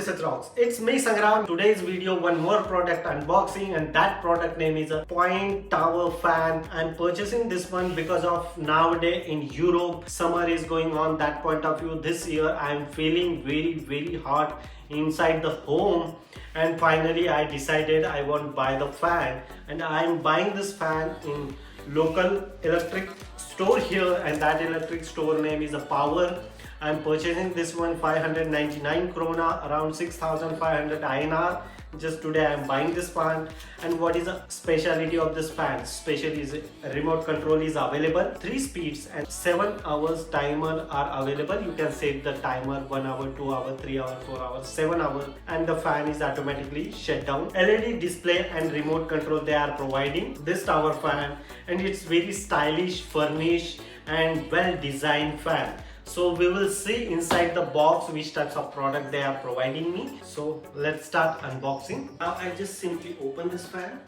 It Rocks. It's me Sangram. Today's video, one more product unboxing, and that product name is a Point Tower fan. I'm purchasing this one because of nowadays in Europe summer is going on. That point of view, this year I'm feeling very hot inside the home, and finally I decided I want to buy the fan, and I'm buying this fan in local electric store here, and that electric store name is a Power. I'm purchasing this one 599 krona, around 6500 INR. Just today I'm buying this fan. And what is the speciality of this fan? Especially is remote control is available, 3 speeds and 7 hours timer are available. You can set the timer 1 hour, 2 hour, 3 hour, 4 hours, 7 hours, and the fan is automatically shut down. LED display and remote control they are providing this tower fan, and it's very stylish, furnished and well designed fan. So we will see inside the box which types of product they are providing me. So let's start unboxing. Now I just simply open this fan.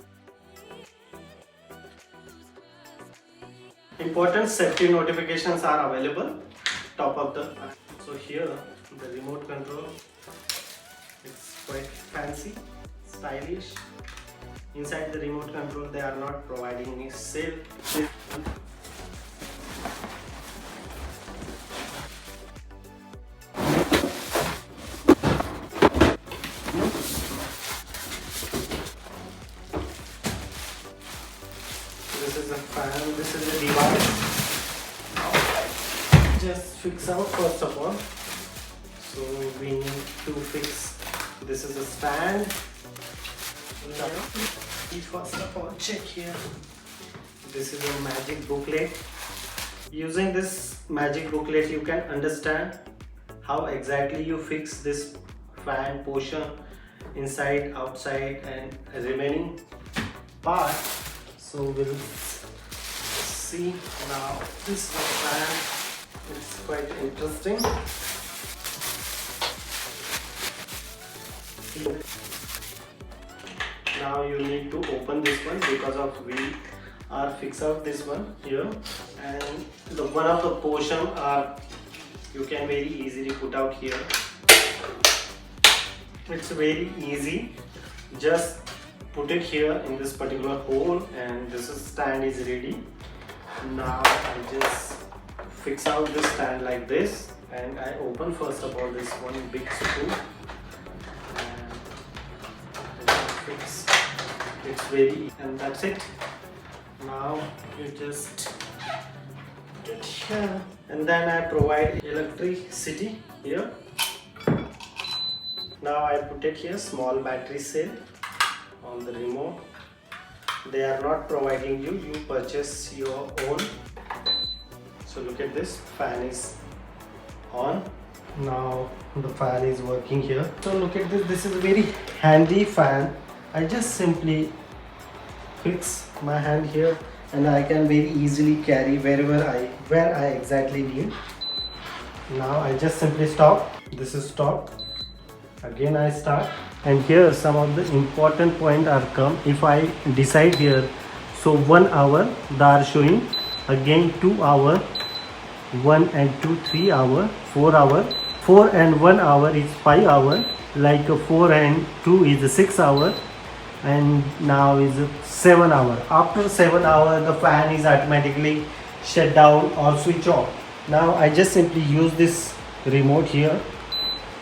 Important safety notifications are available top of the fan. So here the remote control, it's quite fancy, stylish. Inside the remote control they are not providing me safe. This is a fan, this is a device. Just fix out first of all. So we need to fix, this is a stand. First of all, check here. This is a magic booklet. Using this magic booklet you can understand how exactly you fix this fan portion inside, outside and remaining part. So we'll see now. This fan is quite interesting. Now you need to open this one because of we are fix out this one here, and the one of the portion are you can very easily put out here. It's very easy. Just put it here in this particular hole, and this stand is ready. Now I just fix out this stand like this, and I open first of all this one big screw, and I fix. It's very, and that's it. Now you just put it here, and then I provide electricity here. Now I put it here, small battery cell on the remote. They are not providing you, you purchase your own. So look at this, fan is on. Now the fan is working here. So look at this, this is a very handy fan. I just simply fix my hand here, and I can very easily carry where I exactly need. Now I just simply stop. This is stop. Again I start, and here some of the important points are come. If I decide here, so 1 hour they are showing, again 2 hour, 1 and 2 3 hour, 4 hour, 4 and 1 hour is 5 hour, like 4 and 2 is 6 hour, and now is 7 hour. After 7 hour the fan is automatically shut down or switch off. Now I just simply use this remote here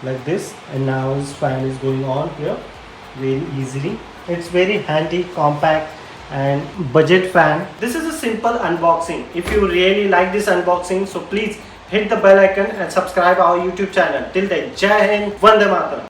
like this, and now this fan is going on here very easily. It's very handy, compact and budget fan. This is a simple unboxing. If you really like this unboxing, so please hit the bell icon and subscribe our YouTube channel. Till then, Jai Hind, Vande Mataram.